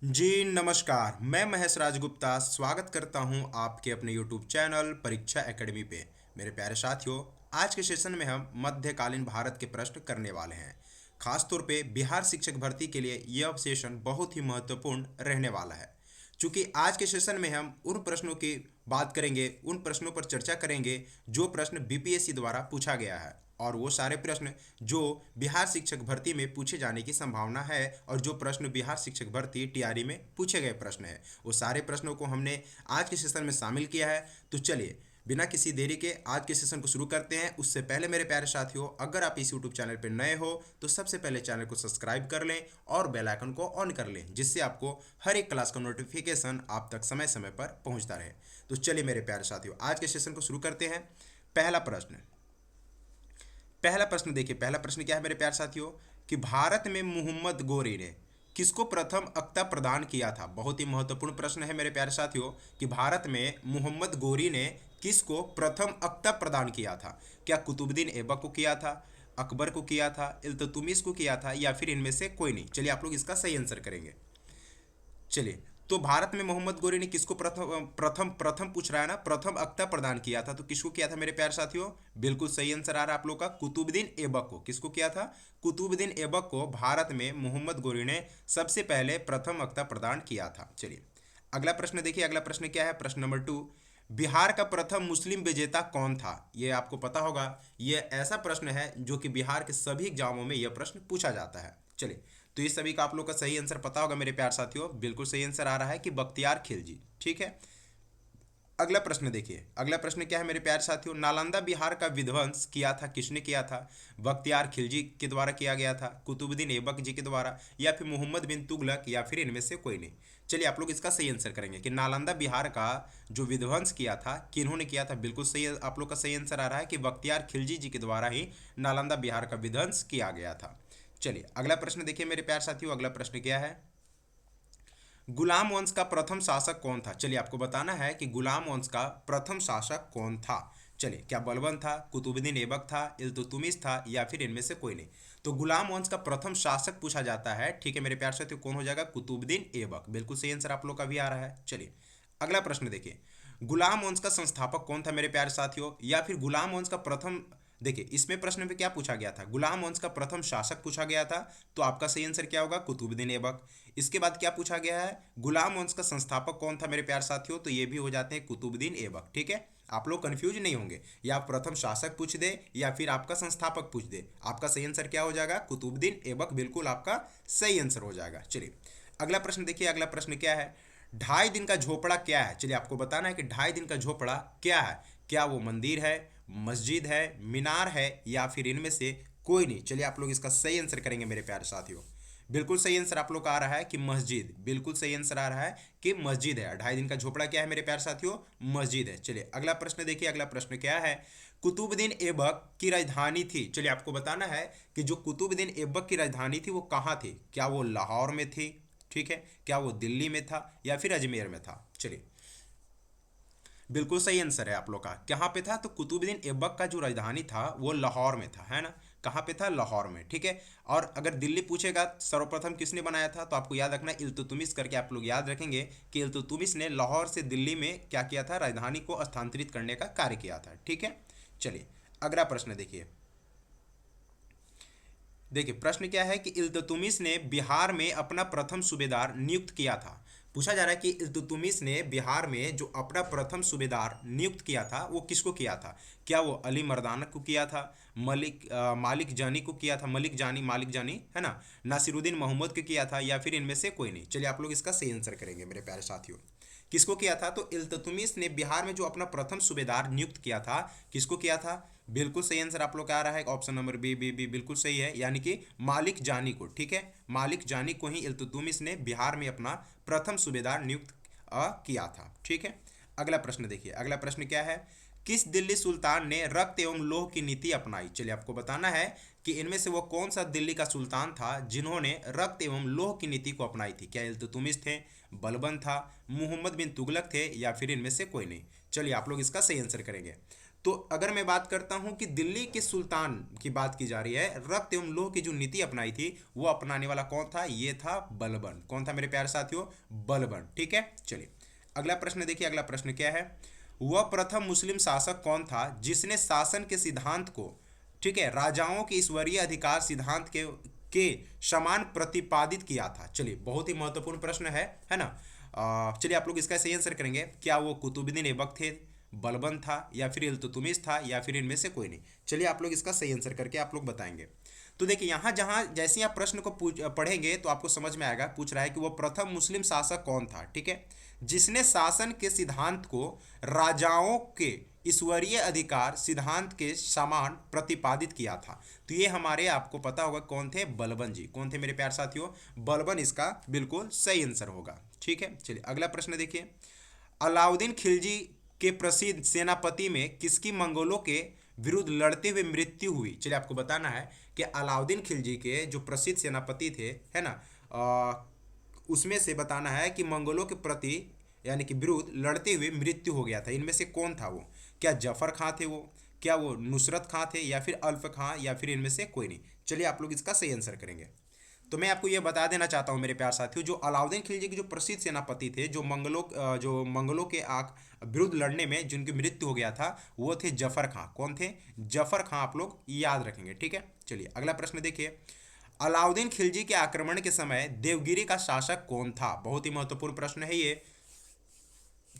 जी नमस्कार। मैं महेश राजगुप्ता स्वागत करता हूं आपके अपने YouTube चैनल परीक्षा एकेडमी पे। मेरे प्यारे साथियों, आज के सेशन में हम मध्यकालीन भारत के प्रश्न करने वाले हैं। खासतौर पे बिहार शिक्षक भर्ती के लिए यह सेशन बहुत ही महत्वपूर्ण रहने वाला है। चूंकि आज के सेशन में हम उन प्रश्नों की बात करेंगे, उन प्रश्नों पर चर्चा करेंगे जो प्रश्न बीपीएससी द्वारा पूछा गया है, और वो सारे प्रश्न जो बिहार शिक्षक भर्ती में पूछे जाने की संभावना है, और जो प्रश्न बिहार शिक्षक भर्ती टीआरई में पूछे गए प्रश्न हैं, वो सारे प्रश्नों को हमने आज के सेशन में शामिल किया है। तो चलिए बिना किसी देरी के आज के सेशन को शुरू करते हैं। उससे पहले मेरे प्यारे साथियों, अगर आप इस यूट्यूब चैनल पर नए हो तो सबसे पहले चैनल को सब्सक्राइब कर लें और बेल आइकन को ऑन कर लें, जिससे आपको हर एक क्लास का नोटिफिकेशन आप तक समय समय पर पहुंचता रहे। तो चलिए मेरे प्यारे साथियों, आज के सेशन को शुरू करते हैं। पहला प्रश्न देखिए, पहला प्रश्न क्या है मेरे प्यारे साथियों कि भारत में मोहम्मद गोरी ने किसको प्रथम अक्ता प्रदान किया था। बहुत ही महत्वपूर्ण प्रश्न है मेरे प्यारे साथियों कि भारत में मोहम्मद गोरी ने किसको प्रथम अक्ता प्रदान किया था। क्या कुतुबुद्दीन ऐबक को किया था, अकबर को किया था, इल्तुतमिश को किया था, या फिर इनमें से कोई नहीं। चलिए आप लोग इसका सही आंसर करेंगे। चलिए, तो भारत में मोहम्मद गोरी ने किसको प्रथम प्रथम प्रथम पूछ रहा है ना, प्रथम अक्ता प्रदान किया था, तो किसको किया था मेरे प्यारे साथियों। बिल्कुल सही आंसर आ रहा है आप लोग का, कुतुबुद्दीन ऐबक को। किसको किया था? कुतुबुद्दीन ऐबक को भारत में मोहम्मद गोरी ने सबसे पहले प्रथम अक्ता प्रदान किया था। चलिए अगला प्रश्न देखिए, अगला प्रश्न क्या है, प्रश्न नंबर 2। बिहार का प्रथम मुस्लिम विजेता कौन था? ये आपको पता होगा, ये ऐसा प्रश्न है जो कि बिहार के सभी एग्जामों में यह प्रश्न पूछा जाता है। चलिए, तो ये सभी का आप लोग का सही आंसर पता होगा मेरे प्यार साथियों। बिल्कुल सही आंसर आ रहा है कि बख्तियार खिलजी। ठीक है, अगला प्रश्न देखिए, अगला प्रश्न क्या है मेरे प्यार साथियों, नालंदा बिहार का विध्वंस किया था किसने किया था? बख्तियार खिलजी के द्वारा किया गया था, कुतुबुद्दीन ऐबक जी के द्वारा, या फिर मोहम्मद बिन तुगलक, या फिर इनमें से कोई नहीं। चलिए आप लोग इसका सही आंसर करेंगे कि नालंदा बिहार का जो विध्वंस किया था किन्होंने किया था। बिल्कुल सही आप लोग का सही आंसर आ रहा है कि बख्तियार खिलजी जी के द्वारा ही नालंदा बिहार का विध्वंस किया गया था। चलिए अगला प्रश्न देखिए मेरे प्यार साथियों, अगला प्रश्न क्या है, गुलाम वंश का प्रथम शासक कौन था? चलिए आपको बताना है कि गुलाम वंश का प्रथम शासक कौन था। चलिए, क्या बलबन था, कुतुबुद्दीन ऐबक था, इल्तुतमिश था, या फिर इनमें से कोई नहीं। तो गुलाम वंश का प्रथम शासक पूछा जाता है, ठीक है मेरे प्यार साथियों, कौन हो जाएगा? कुतुबुद्दीन ऐबक। बिल्कुल सही आंसर आप लोग का भी आ रहा है। चलिए अगला प्रश्न देखिए, गुलाम वंश का संस्थापक कौन था मेरे प्यारे साथियों, या फिर गुलाम वंश का प्रथम, देखिए इसमें प्रश्न में क्या पूछा गया था, गुलाम वंश का प्रथम शासक पूछा गया था, तो आपका सही आंसर क्या होगा? कुतुबुद्दीन ऐबक। इसके बाद क्या पूछा गया है, गुलाम वंश का संस्थापक कौन था मेरे प्यार साथियों, तो ये भी हो जाते हैं कुतुबुद्दीन ऐबक। ठीक है, आप लोग कंफ्यूज नहीं होंगे, या आप प्रथम शासक पूछ दे या फिर आपका संस्थापक पूछ दे, आपका सही आंसर क्या हो जाएगा? कुतुबुद्दीन ऐबक। बिल्कुल आपका सही आंसर हो जाएगा। चलिए अगला प्रश्न देखिए, अगला प्रश्न क्या है, 2.5 दिन का झोपड़ा क्या है? चलिए आपको बताना है कि 2.5 दिन का झोपड़ा क्या है। क्या वो मंदिर है, मस्जिद है, मीनार है, या फिर इनमें से कोई नहीं। चलिए आप लोग इसका सही आंसर करेंगे मेरे प्यारे साथियों। बिल्कुल सही आंसर आप लोग का आ रहा है कि मस्जिद। बिल्कुल सही आंसर आ रहा है कि मस्जिद है। 2.5 दिन का झोपड़ा क्या है मेरे प्यारे साथियों? मस्जिद है। चलिए अगला प्रश्न देखिए, अगला प्रश्न क्या है, कुतुबुद्दीन ऐबक की राजधानी थी। चलिए आपको बताना है कि जो कुतुबुद्दीन ऐबक की राजधानी थी वो कहाँ थी। क्या वो लाहौर में थी? ठीक है, क्या वो दिल्ली में था, या फिर अजमेर में था? चलिए बिल्कुल सही आंसर है आप लोग का। कहाँ पे था? तो कुतुबुद्दीन ऐबक का जो राजधानी था वो लाहौर में था, है ना। कहाँ पे था? लाहौर में। ठीक है, और अगर दिल्ली पूछेगा सर्वप्रथम किसने बनाया था, तो आपको याद रखना इल्तुतमिश करके आप लोग याद रखेंगे कि इल्तुतमिश ने लाहौर से दिल्ली में क्या किया था, राजधानी को स्थानांतरित करने का कार्य किया था। ठीक है, चलिए अगला प्रश्न देखिए, देखिए प्रश्न क्या है कि इल्तुतमिश ने बिहार में अपना प्रथम सूबेदार नियुक्त किया था। पूछा जा रहा है कि इल्तुतमिश ने बिहार में जो अपना प्रथम सूबेदार नियुक्त किया था वो किसको किया था। क्या वो अली मर्दाना को किया था, मालिक जानी को किया था, मालिक जानी है ना, नासिरुद्दीन मोहम्मद को किया था, या फिर इनमें से कोई नहीं। चलिए आप लोग इसका सही आंसर करेंगे मेरे प्यारे साथियों। किसको किया था? तो इल्तुतमिश ने बिहार में जो अपना प्रथम सूबेदार नियुक्त किया था, किसको किया था? बिल्कुल सही आंसर आप लोग का आ रहा है, option number B B B बिल्कुल सही है, यानी कि मालिक जानी को। ठीक है, मालिक जानी को ही इल्तुतमिश ने बिहार में अपना प्रथम सूबेदार नियुक्त किया था। ठीक है, अगला प्रश्न देखिए, अगला प्रश्न क्या है, किस दिल्ली सुल्तान ने रक्त एवं लोह की नीति अपनाई? चलिए आपको बताना है कि इनमें से वो कौन सा दिल्ली का सुल्तान था जिन्होंने रक्त एवं लोह की नीति को अपनाई थी। क्या इल्तुतमिश थे, बलबन था, मोहम्मद बिन तुगलक थे, या फिर इनमें से कोई नहीं। चलिए आप लोग इसका सही आंसर करेंगे। तो अगर मैं बात करता हूं कि दिल्ली के सुल्तान की बात की जा रही है, रक्त एवं लोह की जो नीति अपनाई थी वो अपनाने वाला कौन था? ये था बलबन। कौन था मेरे प्यारे साथियों? बलबन। ठीक है, चलिए अगला प्रश्न देखिए। अगला प्रश्न क्या है? वह प्रथम मुस्लिम शासक कौन था जिसने शासन के सिद्धांत को, ठीक है, राजाओं के ईश्वरीय अधिकार सिद्धांत के समान प्रतिपादित किया था? चलिए बहुत ही महत्वपूर्ण प्रश्न है ना। चलिए आप लोग इसका सही आंसर करेंगे। क्या वो कुतुबुद्दीन ऐबक थे, बलबन था, या फिर इल्तुतमिश था, या फिर इनमें से कोई नहीं? चलिए आप लोग इसका सही आंसर करके आप लोग बताएंगे। तो देखिए यहाँ जहाँ जैसे ही आप प्रश्न को पढ़ेंगे तो आपको समझ में आएगा। पूछ रहा है कि वो प्रथम मुस्लिम शासक कौन था, ठीक है, जिसने शासन के सिद्धांत को राजाओं के ईश्वरीय अधिकार सिद्धांत के समान प्रतिपादित किया था। तो ये हमारे, आपको पता होगा कौन थे? बलबन जी। कौन थे मेरे प्यारे साथियों? बलबन इसका बिल्कुल सही आंसर होगा। ठीक है, चलिए अगला प्रश्न देखिए। अलाउद्दीन खिलजी के प्रसिद्ध सेनापति में किसकी मंगोलों के विरुद्ध लड़ते हुए मृत्यु हुई? चलिए आपको बताना है कि अलाउद्दीन खिलजी के जो प्रसिद्ध सेनापति थे, है ना, उसमें से बताना है कि मंगोलों के प्रति यानी कि विरुद्ध लड़ते हुए मृत्यु हो गया था। इनमें से कौन था वो? क्या जफर खां थे वो, क्या वो नुसरत खां थे, या फिर अल्फ खां, या फिर इनमें से कोई नहीं? चलिए आप लोग इसका सही आंसर करेंगे। तो मैं आपको यह बता देना चाहता हूं मेरे प्यार साथियों, जो अलाउद्दीन खिलजी के जो प्रसिद्ध सेनापति थे, जो मंगलों के विरुद्ध लड़ने में जिनकी मृत्यु हो गया था, वो थे जफर खां। कौन थे? जफर खां। आप लोग याद रखेंगे, ठीक है। चलिए अगला प्रश्न देखिए। अलाउद्दीन खिलजी के आक्रमण के समय देवगिरी का शासक कौन था? बहुत ही महत्वपूर्ण प्रश्न है ये।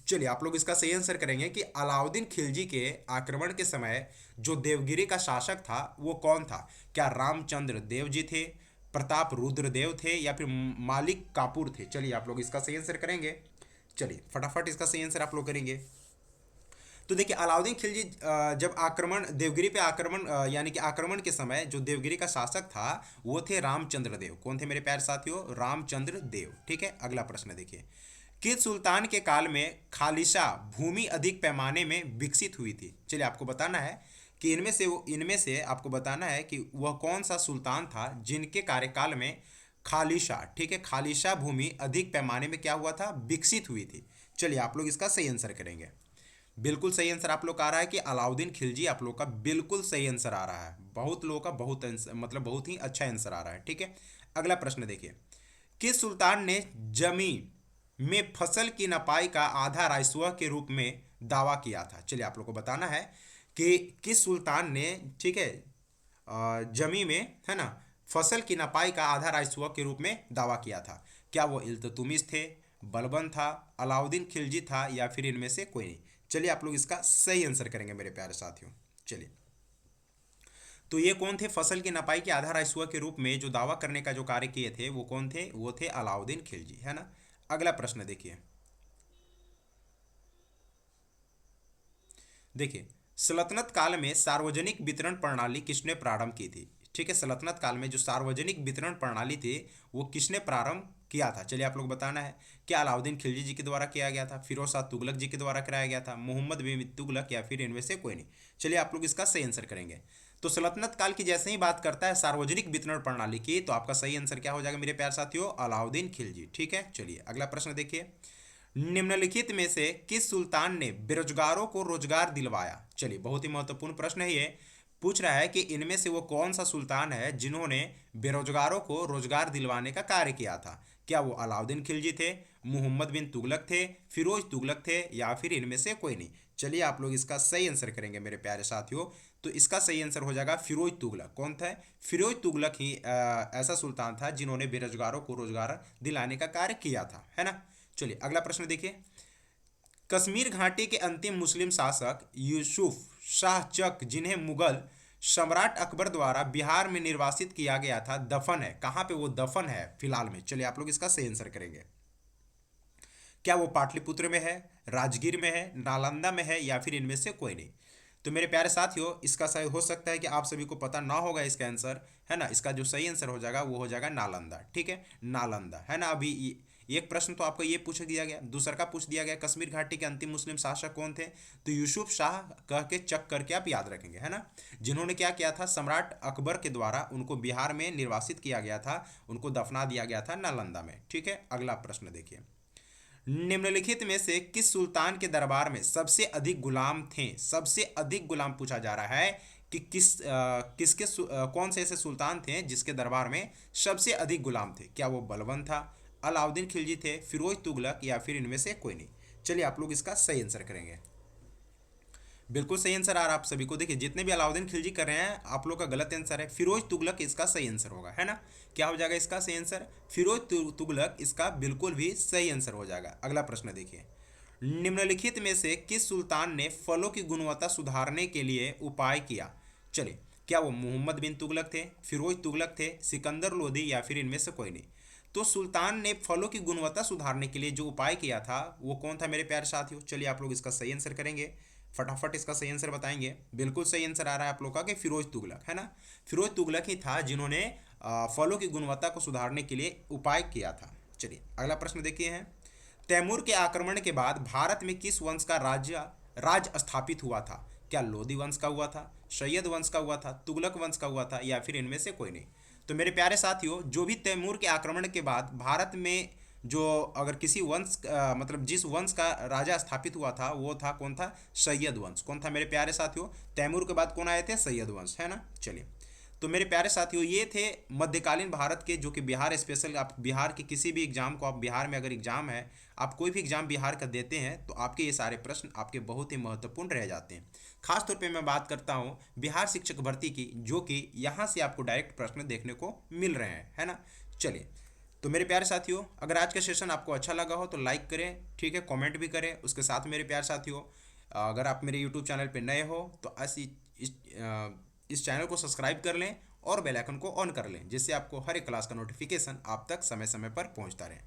चलिए आप लोग इसका सही आंसर करेंगे कि अलाउद्दीन खिलजी के आक्रमण के समय जो देवगिरी का शासक था वो कौन था? क्या रामचंद्र देव जी थे, प्रताप रुद्र देव थे, या फिर मालिक काफूर थे? चलिए आप लोग इसका सही आंसर करेंगे। चलिए फटाफट इसका सही आंसर आप लोग करेंगे। तो देखिए अलाउद्दीन खिलजी जब आक्रमण देवगिरी पे आक्रमण यानी कि आक्रमण के समय जो देवगिरी का शासक था वो थे रामचंद्र देव। कौन थे मेरे प्यारे साथियों? रामचंद्र देव। ठीक है, अगला प्रश्न देखिए। किस सुल्तान के काल में खालिशा भूमि अधिक पैमाने में विकसित हुई थी? चलिए आपको बताना है कि इनमें से आपको बताना है कि वह कौन सा सुल्तान था जिनके कार्यकाल में खालिशा, ठीक है, खालिशा भूमि अधिक पैमाने में क्या हुआ था? विकसित हुई थी। चलिए आप लोग इसका सही आंसर करेंगे। बिल्कुल सही आंसर आप लोग का आ रहा है कि अलाउद्दीन खिलजी। आप लोग का बिल्कुल सही आंसर आ रहा है। बहुत लोगों का मतलब बहुत ही अच्छा आंसर आ रहा है। ठीक है, अगला प्रश्न देखिए। किस सुल्तान ने जमी में फसल की नपाई का आधा राजस्व के रूप में दावा किया था? चलिए आप लोग को बताना है कि किस सुल्तान ने, ठीक है, जमी में, है ना, फसल की नपाई का आधा राजस्व के रूप में दावा किया था? क्या वो इल्तुतमिश थे, बलबन था, अलाउद्दीन खिलजी था, या फिर इनमें से कोई नहीं? चलिए आप लोग इसका सही आंसर करेंगे मेरे प्यारे साथियों। चलिए तो ये कौन थे? फसल की नपाई के आधा राजस्व के रूप में जो दावा करने का जो कार्य किए थे वो कौन थे? वो थे अलाउद्दीन खिलजी, है ना। अगला प्रश्न देखिए। देखिए सल्तनत काल में सार्वजनिक वितरण प्रणाली किसने प्रारंभ की थी? ठीक है, सल्तनत काल में जो सार्वजनिक वितरण प्रणाली थी वो किसने प्रारंभ किया था? चलिए आप लोग बताना है। क्या अलाउद्दीन खिलजी जी के द्वारा किया गया था, फिरोज शाह तुगलक जी के द्वारा कराया गया था, मोहम्मद बिन तुगलक, या फिर इनमें से कोई नहीं? चलिए आप लोग इसका सही आंसर करेंगे। तो सल्तनत काल की जैसे ही बात करता है सार्वजनिक वितरण प्रणाली की, तो आपका सही आंसर क्या हो जाएगा मेरे प्यारे साथियों? अलाउद्दीन खिलजी। ठीक है, चलिए अगला प्रश्न देखिए। निम्नलिखित में से किस सुल्तान ने बेरोजगारों को रोजगार दिलवाया? चलिए बहुत ही महत्वपूर्ण प्रश्न है ये। पूछ रहा है कि इनमें से वो कौन सा सुल्तान है जिन्होंने बेरोजगारों को रोजगार दिलवाने का कार्य किया था? क्या वो अलाउद्दीन खिलजी थे, मोहम्मद बिन तुगलक थे, फिरोज तुगलक थे, या फिर इनमें से कोई नहीं? चलिए आप लोग इसका सही आंसर करेंगे मेरे प्यारे साथियों। तो इसका सही आंसर हो जाएगा फिरोज तुगलक। कौन था? फिरोज तुगलक ही ऐसा सुल्तान था जिन्होंने बेरोजगारों को रोजगार दिलाने का कार्य किया था, है ना। चलिए अगला प्रश्न देखिए। कश्मीर घाटी के अंतिम मुस्लिम शासक यूसुफ शाह चक, जिन्हें मुगल सम्राट अकबर द्वारा बिहार में निर्वासित किया गया था, दफन है कहाँ पे? वो दफन है फिलहाल में। चलिए आप लोग इसका सही आंसर करेंगे। क्या वो पाटलिपुत्र में है, राजगीर में है, नालंदा में है, या फिर इनमें से कोई नहीं? तो मेरे प्यारे साथियों इसका सही हो सकता है कि आप सभी को पता ना होगा इसका आंसर, है ना। इसका जो सही आंसर हो जाएगा वो हो जाएगा नालंदा। ठीक है, नालंदा, है ना। अभी एक प्रश्न तो आपको ये पूछ दिया गया, दूसरा का पूछ दिया गया कश्मीर घाटी के अंतिम मुस्लिम शासक कौन थे? तो यूसुफ शाह कह के चक करके आप याद रखेंगे, है ना। जिन्होंने क्या किया था? सम्राट अकबर के द्वारा उनको बिहार में निर्वासित किया गया था, उनको दफना दिया गया था नालंदा में। ठीक है, अगला प्रश्न देखिए। निम्नलिखित में से किस सुल्तान के दरबार में सबसे अधिक गुलाम थे? सबसे अधिक गुलाम पूछा जा रहा है कि कौन से ऐसे सुल्तान थे जिसके दरबार में सबसे अधिक गुलाम थे? क्या वो बलबन था, अलाउद्दीन खिलजी थे, फिरोज तुगलक, या फिर इनमें से कोई नहीं? चलिए आप लोग इसका सही आंसर करेंगे। बिल्कुल सही आंसर आ रहा है आप सभी को। देखिए जितने भी अलाउद्दीन खिलजी कर रहे हैं आप लोग का गलत आंसर है, फिरोज तुगलक इसका सही आंसर होगा, है ना। क्या हो जाएगा इसका सही आंसर? फिरोज तुगलक इसका बिल्कुल भी सही आंसर हो जाएगा। अगला प्रश्न देखिए, निम्नलिखित में से किस सुल्तान ने फलों की गुणवत्ता सुधारने के लिए उपाय किया? चलिए, क्या वो मोहम्मद बिन तुगलक थे, फिरोज तुगलक थे, सिकंदर लोदी, या फिर इनमें से कोई नहीं? तो सुल्तान ने फलों की गुणवत्ता सुधारने के लिए जो उपाय किया था वो कौन था मेरे प्यारे साथियों? चलिए आप लोग इसका सही आंसर करेंगे, फटाफट इसका सही आंसर बताएंगे। बिल्कुल सही आंसर आ रहा है आप लोग का कि फिरोज तुगलक, है ना। फिरोज तुगलक ही था जिन्होंने फलों की गुणवत्ता को सुधारने के लिए उपाय किया था। चलिए अगला प्रश्न देखिए है, तैमूर के आक्रमण के बाद भारत में किस वंश का राज स्थापित हुआ था? क्या लोदी वंश का हुआ था, सैयद वंश का हुआ था, तुगलक वंश का हुआ था, या फिर इनमें से कोई नहीं? तो मेरे प्यारे साथियों, जो भी तैमूर के आक्रमण के बाद भारत में जो अगर किसी वंश मतलब जिस वंश का राजा स्थापित हुआ था वो था कौन था? सैयद वंश। कौन था मेरे प्यारे साथियों? तैमूर के बाद कौन आए थे? सैयद वंश, है ना। चलिए, तो मेरे प्यारे साथियों ये थे मध्यकालीन भारत के, जो कि बिहार स्पेशल, आप बिहार के किसी भी एग्जाम को, आप बिहार में अगर एग्जाम है, आप कोई भी एग्जाम बिहार का देते हैं तो आपके ये सारे प्रश्न आपके बहुत ही महत्वपूर्ण रह जाते हैं। खास तौर पे मैं बात करता हूँ बिहार शिक्षक भर्ती की, जो कि यहाँ से आपको डायरेक्ट प्रश्न देखने को मिल रहे हैं, है ना। चलिए, तो मेरे प्यारे साथियों, अगर आज का सेशन आपको अच्छा लगा हो तो लाइक करें, ठीक है, कमेंट भी करें। उसके साथ मेरे प्यारे साथियों, अगर आप मेरे यूट्यूब चैनल पर नए हो तो इस चैनल को सब्सक्राइब कर लें और बेल आइकन को ऑन कर लें, जिससे आपको हर एक क्लास का नोटिफिकेशन आप तक समय समय पर पहुंचता रहे।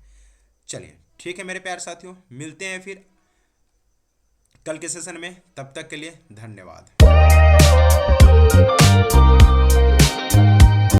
चलिए ठीक है मेरे प्यारे साथियों, मिलते हैं फिर कल के सेशन में। तब तक के लिए धन्यवाद।